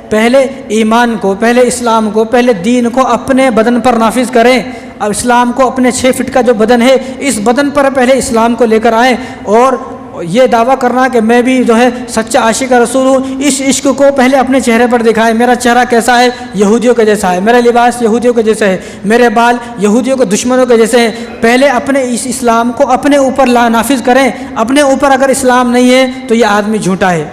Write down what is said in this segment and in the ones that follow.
پہلے ایمان کو، پہلے اسلام کو، پہلے دین کو اپنے بدن پر نافذ کریں۔ اب اسلام کو اپنے 6 فٹ کا جو بدن ہے اس بدن پر پہلے اسلام کو لے کر آئیں، اور یہ دعویٰ کرنا کہ میں بھی جو ہے سچا عاشق رسول ہوں، اس عشق کو پہلے اپنے چہرے پر دکھائیں۔ میرا چہرہ کیسا ہے؟ یہودیوں کے جیسا ہے، میرا لباس یہودیوں کے جیسے ہے، میرے بال یہودیوں کے دشمنوں کے جیسے ہیں۔ پہلے اپنے اس اسلام کو اپنے اوپر نافذ کریں۔ اپنے اوپر اگر اسلام نہیں ہے تو یہ آدمی جھوٹا ہے،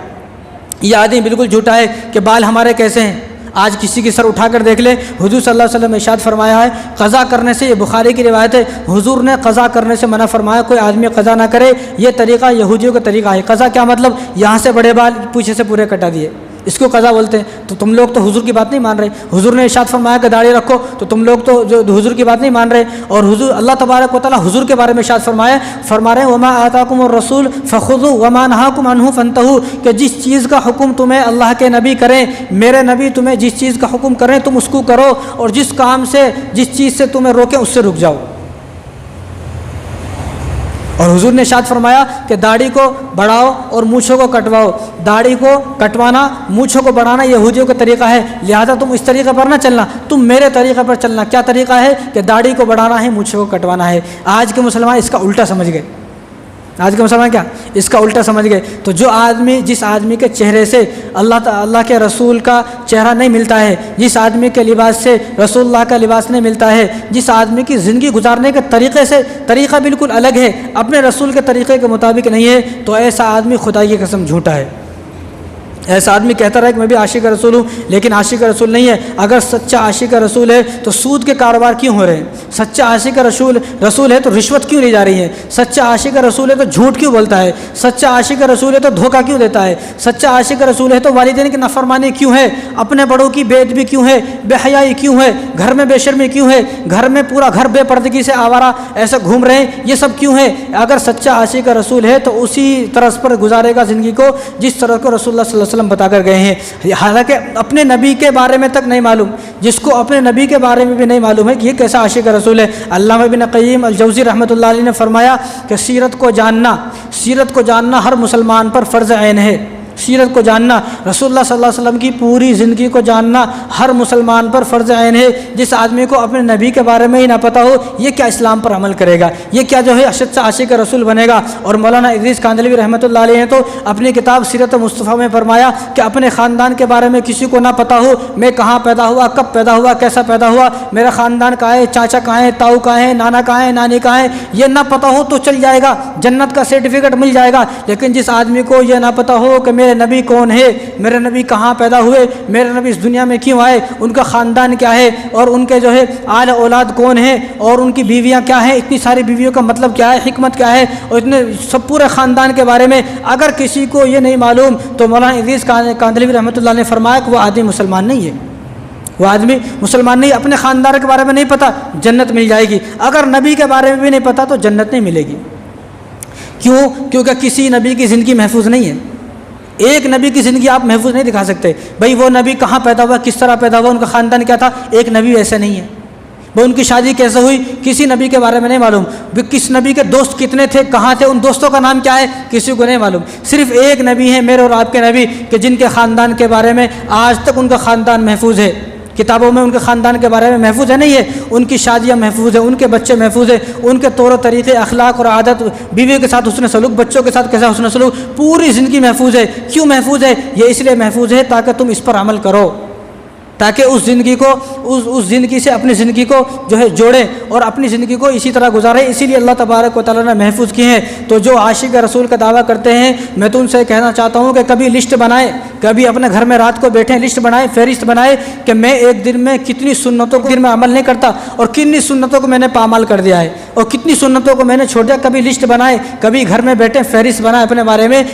یہ آدمی بالکل جھوٹا ہے۔ کہ بال ہمارے کیسے ہیں؟ آج کسی کی سر اٹھا کر دیکھ لے، حضور صلی اللہ علیہ وسلم نے ارشاد فرمایا ہے قضا کرنے سے، یہ بخاری کی روایت ہے، حضور نے قضا کرنے سے منع فرمایا، کوئی آدمی قضا نہ کرے۔ یہ طریقہ یہودیوں کا طریقہ ہے۔ قضا کیا مطلب؟ یہاں سے بڑے بال پیچھے سے پورے کٹا دیے، اس کو قضا بولتے ہیں۔ تو تم لوگ تو حضور کی بات نہیں مان رہے۔ حضور نے ارشاد فرمایا کہ داڑھی رکھو، تو تم لوگ تو جو حضور کی بات نہیں مان رہے۔ اور حضور اللہ تبارک و تعالیٰ حضور کے بارے میں ارشاد فرما رہے ہیں وما آتاکم الرسول فخذوا وما نہاکم عنہ فانتہوا، کہ جس چیز کا حکم تمہیں اللہ کے نبی کریں، میرے نبی تمہیں جس چیز کا حکم کریں تم اس کو کرو، اور جس کام سے جس چیز سے تمہیں روکیں اس سے رک جاؤ۔ اور حضور نے ارشاد فرمایا کہ داڑھی کو بڑھاؤ اور مونچھوں کو کٹواؤ۔ داڑھی کو کٹوانا، مونچھوں کو بڑھانا یہودیوں کا طریقہ ہے، لہذا تم اس طریقے پر نہ چلنا، تم میرے طریقے پر چلنا۔ کیا طریقہ ہے؟ کہ داڑھی کو بڑھانا ہے، مونچھوں کو کٹوانا ہے۔ آج کے مسلمان اس کا الٹا سمجھ گئے۔ آج کے مسلمان کیا اس کا الٹا سمجھ گئے۔ تو جس آدمی کے چہرے سے اللہ کے رسول کا چہرہ نہیں ملتا ہے، جس آدمی کے لباس سے رسول اللہ کا لباس نہیں ملتا ہے، جس آدمی کی زندگی گزارنے کے طریقہ بالکل الگ ہے، اپنے رسول کے طریقے کے مطابق نہیں ہے، تو ایسا آدمی خدا کی قسم جھوٹا ہے۔ ایسا آدمی کہتا رہے کہ میں بھی عاشق رسول ہوں، لیکن عاشق رسول نہیں ہے۔ اگر سچا عاشق رسول ہے تو سود کے کاروبار کیوں ہو رہے ہیں؟ سچا عاشق رسول ہے تو رشوت کیوں لی جا رہی ہے؟ سچا عاشق رسول ہے تو جھوٹ کیوں بولتا ہے؟ سچا عاشق رسول ہے تو دھوکہ کیوں دیتا ہے؟ سچا عاشق رسول ہے تو والدین کی نافرمانی کیوں ہے؟ اپنے بڑوں کی بے ادبی کیوں ہے؟ بے حیائی کیوں ہے؟ گھر میں بے شرمی کیوں ہے؟ گھر میں پورا گھر بے پردگی سے آوارہ ایسے گھوم رہے ہیں، یہ سب کیوں ہے؟ اگر سچا عاشق رسول ہے تو اسی طرز پر گزارے گا زندگی کو جس طرح کو رسول اللہ صلی اللہ علیہ وسلم بتا کر گئے ہیں۔ حالانکہ اپنے نبی کے بارے میں تک نہیں معلوم، جس کو اپنے نبی کے بارے میں بھی نہیں معلوم ہے کہ یہ کیسا عاشق رسول ہے۔ علامہ ابن قیم الجوزی رحمۃ اللہ علیہ نے فرمایا کہ سیرت کو جاننا ہر مسلمان پر فرض عین ہے۔ سیرت کو جاننا، رسول اللہ صلی اللہ علیہ وسلم کی پوری زندگی کو جاننا ہر مسلمان پر فرض عین ہے۔ جس آدمی کو اپنے نبی کے بارے میں ہی نہ پتہ ہو، یہ کیا اسلام پر عمل کرے گا؟ یہ کیا جو ہے اشد سے عاشق رسول بنے گا؟ اور مولانا ادریس کاندھلوی رحمۃ اللہ علیہ نے تو اپنی کتاب سیرت مصطفیٰ میں فرمایا کہ اپنے خاندان کے بارے میں کسی کو نہ پتہ ہو، میں کہاں پیدا ہوا، کب پیدا ہوا، کیسا پیدا ہوا، میرا خاندان کہاں ہے، چاچا کہاں ہے، تاؤ کہاں ہے، نانا کہاں ہے، نانی کہاں ہے، یہ نہ پتہ ہو تو چل جائے گا، جنت کا سرٹیفکیٹ مل جائے گا۔ لیکن جس آدمی کو یہ نہ پتہ ہو کہ میرے نبی کون ہے، میرے نبی کہاں پیدا ہوئے، میرے نبی اس دنیا میں کیوں آئے، ان کا خاندان کیا ہے، اور ان کے جو ہے آل اولاد کون ہیں، اور ان کی بیویاں کیا ہیں، اتنی ساری بیویوں کا مطلب کیا ہے، حکمت کیا ہے، اور اتنے سب پورے خاندان کے بارے میں اگر کسی کو یہ نہیں معلوم تو مولانا ادریس کاندھلوی رحمۃ اللہ نے فرمایا کہ وہ آدمی مسلمان نہیں ہے۔ وہ آدمی مسلمان نہیں، اپنے خاندان کے بارے میں نہیں پتہ، جنت مل جائے گی۔ اگر نبی کے بارے میں بھی نہیں پتہ تو جنت نہیں ملے گی۔ کیوں؟ کیونکہ کسی نبی کی زندگی محفوظ نہیں ہے۔ ایک نبی کی زندگی آپ محفوظ نہیں دکھا سکتے۔ بھئی وہ نبی کہاں پیدا ہوا، کس طرح پیدا ہوا، ان کا خاندان کیا تھا، ایک نبی ایسے نہیں ہے۔ وہ ان کی شادی کیسے ہوئی، کسی نبی کے بارے میں نہیں معلوم۔ کس نبی کے دوست کتنے تھے، کہاں تھے، ان دوستوں کا نام کیا ہے، کسی کو نہیں معلوم۔ صرف ایک نبی ہے، میرے اور آپ کے نبی، کہ جن کے خاندان کے بارے میں آج تک ان کا خاندان محفوظ ہے۔ کتابوں میں ان کے خاندان کے بارے میں محفوظ ہے نہیں ہے، ان کی شادیاں محفوظ ہیں، ان کے بچے محفوظ ہیں، ان کے طور و طریقے، اخلاق اور عادت، بیوی کے ساتھ حسن سلوک، بچوں کے ساتھ کیسا حسن سلوک، پوری زندگی محفوظ ہے۔ کیوں محفوظ ہے؟ یہ اس لیے محفوظ ہے تاکہ تم اس پر عمل کرو، تاکہ اس زندگی سے اپنی زندگی کو جو ہے جوڑے اور اپنی زندگی کو اسی طرح گزارے۔ اسی لیے اللہ تبارک و تعالیٰ نے محفوظ کیے ہیں۔ تو جو عاشق رسول کا دعویٰ کرتے ہیں، میں تو ان سے کہنا چاہتا ہوں کہ کبھی لسٹ بنائیں، کبھی اپنے گھر میں رات کو بیٹھیں، لسٹ بنائیں، فہرست بنائیں کہ میں ایک دن میں کتنی سنتوں کو میں عمل نہیں کرتا اور کتنی سنتوں کو میں نے پامال کر دیا ہے اور کتنی سنتوں کو میں نے چھوڑ دیا۔ کبھی لسٹ بنائیں، کبھی گھر میں بیٹھیں، فہرست بنائیں اپنے بارے میں۔